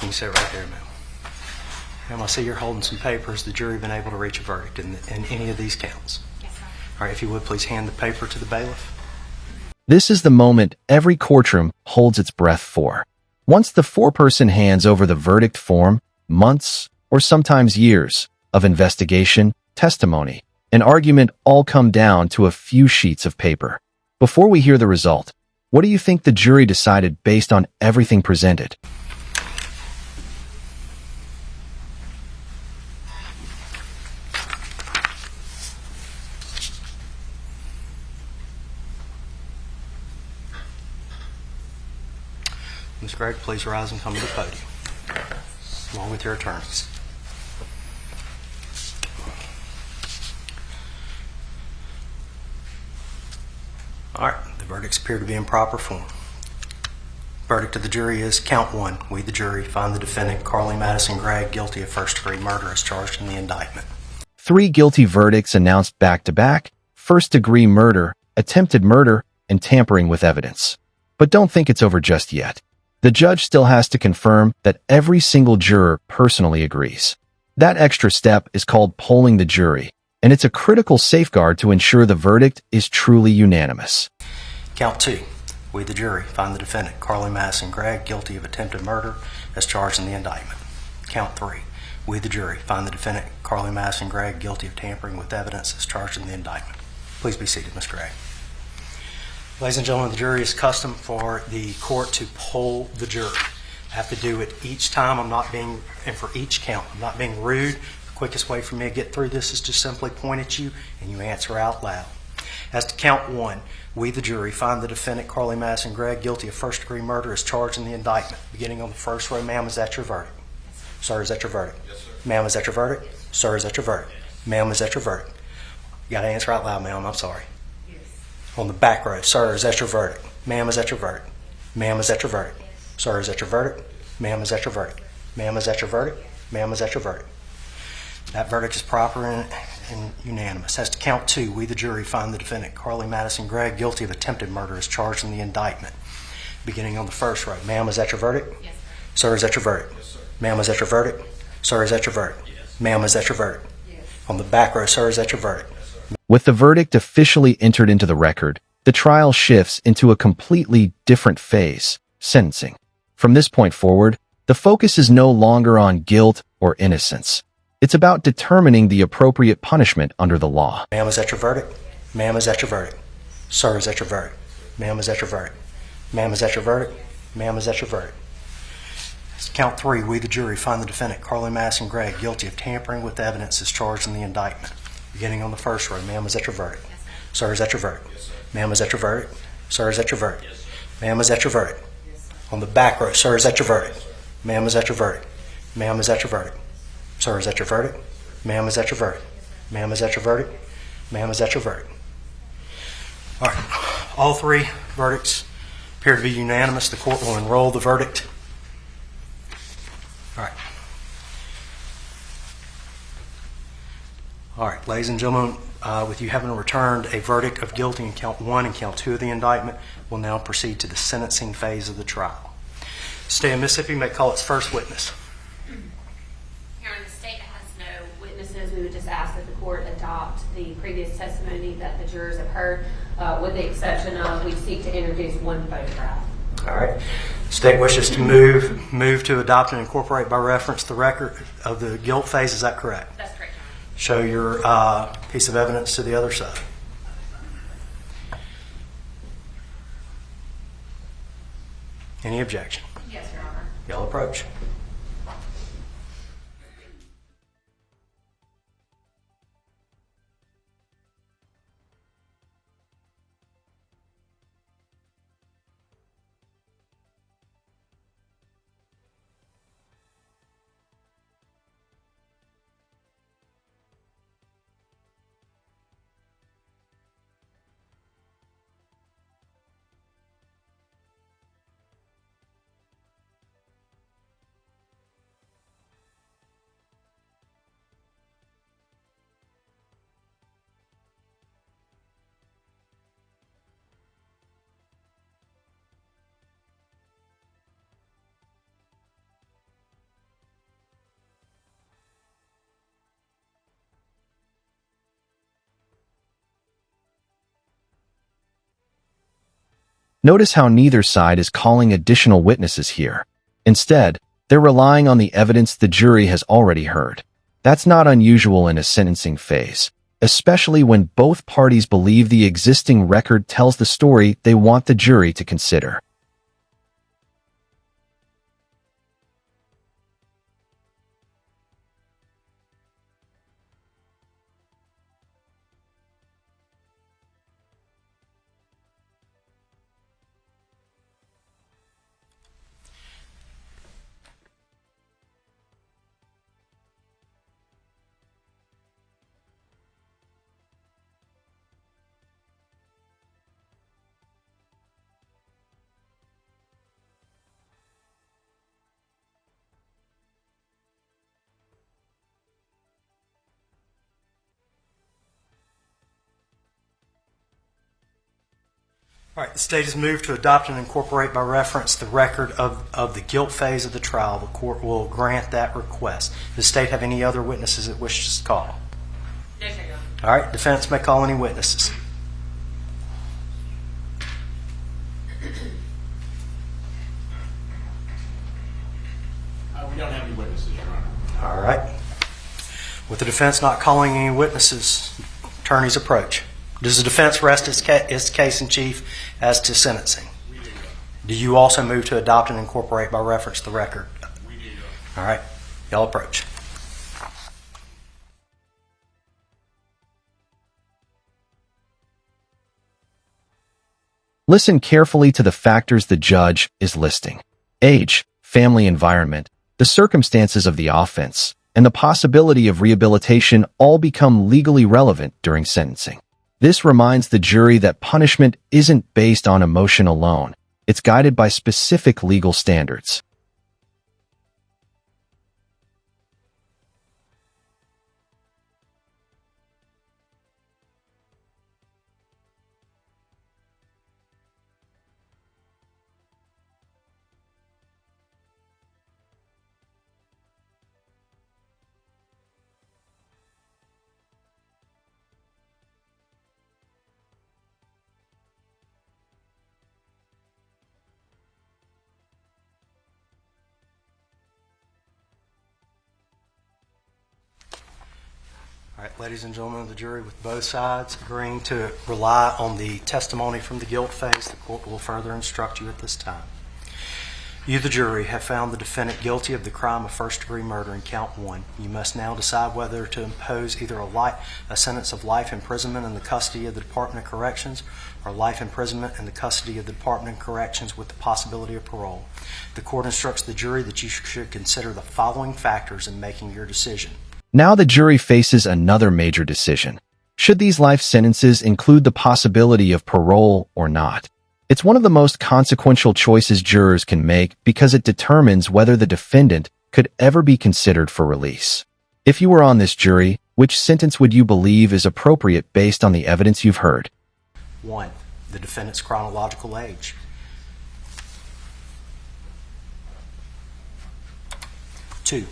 You can sit right there, ma'am. Ma'am, I see you're holding some papers. The jury been able to reach a verdict in any of these counts? Yes, sir. All right, if you would, please hand the paper to the bailiff. This is the moment every courtroom holds its breath for. Once the foreperson hands over the verdict form, months, or sometimes years, of investigation, testimony, and argument all come down to a few sheets of paper. Before we hear the result, what do you think the jury decided based on everything presented? Ms. Gregg, please rise and come to the podium, along with your attorneys. All right, the verdicts appear to be in proper form. Verdict of the jury is count one. We, the jury, find the defendant, Carly Madison Gregg, guilty of first-degree murder as charged in the indictment. 3 guilty verdicts announced back-to-back: first-degree murder, attempted murder, and tampering with evidence. But don't think it's over just yet. The judge still has to confirm that every single juror personally agrees. That extra step is called polling the jury, and it's a critical safeguard to ensure the verdict is truly unanimous. Count two. We, the jury, find the defendant, Carly Madison Gregg, guilty of attempted murder as charged in the indictment. Count three. We, the jury, find the defendant, Carly Madison Gregg, guilty of tampering with evidence as charged in the indictment. Please be seated, Ms. Gregg. Ladies and gentlemen, the jury is custom for the court to poll the jury. I have to do it each time. And for each count, I'm not being rude. The quickest way for me to get through this is to simply point at you and you answer out loud. As to count one, we, the jury, find the defendant, Carly Madison Gregg, guilty of first-degree murder as charged in the indictment. Beginning on the first row, ma'am, is that your verdict? Yes, sir, is that your verdict? Yes, sir. Ma'am, is that your verdict? Yes, sir, is that your verdict? Yes. Ma'am, is that your verdict? You got to answer out loud, ma'am. I'm sorry. Yes. On the back row, sir, is that your verdict? Ma'am, is that your verdict? Ma'am, is that your verdict? Yes. Sir, is that your verdict? Ma'am, is that your verdict? Ma'am, is that your verdict? Ma'am, is that your verdict? That verdict is proper and unanimous. As to count two, we, the jury, find the defendant, Carly Madison Gregg, guilty of attempted murder as charged in the indictment. Beginning on the first row, ma'am, is that your verdict? Yes, sir. Sir, is that your verdict? Yes, sir. Ma'am, is that your verdict? Sir, is that your verdict? Yes. Ma'am, is that your verdict? Yes. On the back row, sir, is that your verdict? Yes, sir. With the verdict officially entered into the record, the trial shifts into a completely different phase: sentencing. From this point forward, the focus is no longer on guilt or innocence. It's about determining the appropriate punishment under the law. Ma'am, is that your verdict? Ma'am, is that your verdict? Sir, is that your verdict? Ma'am, is that your verdict? Ma'am, is that your verdict? Ma'am, is that your verdict? Count three, we, the jury, find the defendant, Carly Madison Gregg, guilty of tampering with evidence as charged in the indictment. Beginning on the first row, ma'am, is that your verdict? Yes, sir, is that your verdict? Yes, sir. Ma'am, is that your verdict? Sir, is that your verdict? Yes, sir. Ma'am, is that your verdict? Yes, sir. On the back row, sir, is that your verdict? Yes, sir. Ma'am, is that your verdict? Ma'am, is that your verdict? Sir, is that your verdict? Ma'am, is that your verdict? Ma'am, is that your verdict? Ma'am, is that your verdict? All right. All three verdicts appear to be unanimous. The court will enroll the verdict. All right. All right, ladies and gentlemen, with you having returned a verdict of guilty in count one and count two of the indictment, we'll now proceed to the sentencing phase of the trial. State of Mississippi may call its first witness. Your Honor, the state has no witnesses. We would just ask that the court adopt the previous testimony that the jurors have heard, with the exception of we seek to introduce one photograph. All right. State wishes to move to adopt and incorporate by reference the record of the guilt phase. Is that correct? That's correct, Your Honor. Show your piece of evidence to the other side. Any objection? Yes, Your Honor. Y'all approach. Notice how neither side is calling additional witnesses here. Instead, they're relying on the evidence the jury has already heard. That's not unusual in a sentencing phase, especially when both parties believe the existing record tells the story they want the jury to consider. All right, the state has moved to adopt and incorporate by reference the record of the guilt phase of the trial. The court will grant that request. Does the state have any other witnesses it wishes to call? No, sir, Your Honor. All right, defense may call any witnesses. We don't have any witnesses, Your Honor. All right. With the defense not calling any witnesses, attorney's approach. Does the defense rest its case in chief as to sentencing? We do, Your Honor. Do you also move to adopt and incorporate by reference the record? We do, Your All Honor. right, y'all approach. Listen carefully to the factors the judge is listing. Age, family environment, the circumstances of the offense, and the possibility of rehabilitation all become legally relevant during sentencing. This reminds the jury that punishment isn't based on emotion alone. It's guided by specific legal standards. All right, ladies and gentlemen of the jury, with both sides agreeing to rely on the testimony from the guilt phase, the court will further instruct you at this time. You, the jury, have found the defendant guilty of the crime of first-degree murder in count 1. You must now decide whether to impose either a sentence of life imprisonment in the custody of the Department of Corrections or life imprisonment in the custody of the Department of Corrections with the possibility of parole. The court instructs the jury that you should consider the following factors in making your decision. Now the jury faces another major decision. Should these life sentences include the possibility of parole or not? It's one of the most consequential choices jurors can make because it determines whether the defendant could ever be considered for release. If you were on this jury, which sentence would you believe is appropriate based on the evidence you've heard? 1. The defendant's chronological age. 2.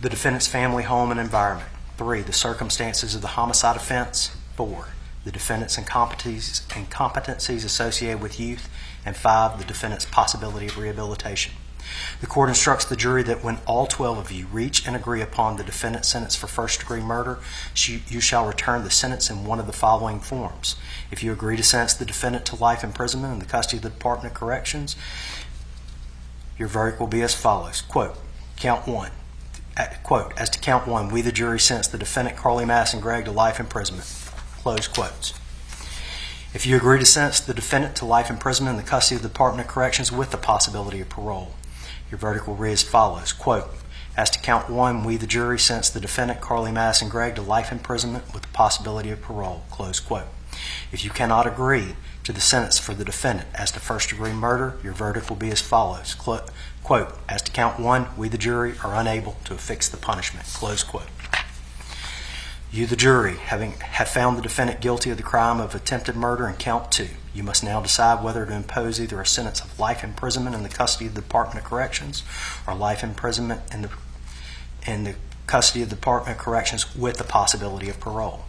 The defendant's family, home, and environment. 3. The circumstances of the homicide offense. 4. The defendant's incompetencies associated with youth. And 5. The defendant's possibility of rehabilitation. The court instructs the jury that when all 12 of you reach and agree upon the defendant's sentence for first-degree murder, you shall return the sentence in one of the following forms. If you agree to sentence the defendant to life imprisonment in the custody of the Department of Corrections, your verdict will be as follows. Quote, count 1. Quote, as to count 1, we the jury sentence the defendant Carly Madison Gregg to life imprisonment. Close quotes. If you agree to sentence the defendant to life imprisonment in the custody of the Department of Corrections with the possibility of parole, your verdict will read as follows. Quote, as to count 1, we the jury sentence the defendant Carly Madison Gregg to life imprisonment with the possibility of parole. Close quote. If you cannot agree to the sentence for the defendant as to first-degree murder, your verdict will be as follows. Quote, as to count 1, we the jury are unable to affix the punishment. Close quote. You, the jury, have found the defendant guilty of the crime of attempted murder in count 2. You must now decide whether to impose either a sentence of life imprisonment in the custody of the Department of Corrections or life imprisonment in the custody of the Department of Corrections with the possibility of parole.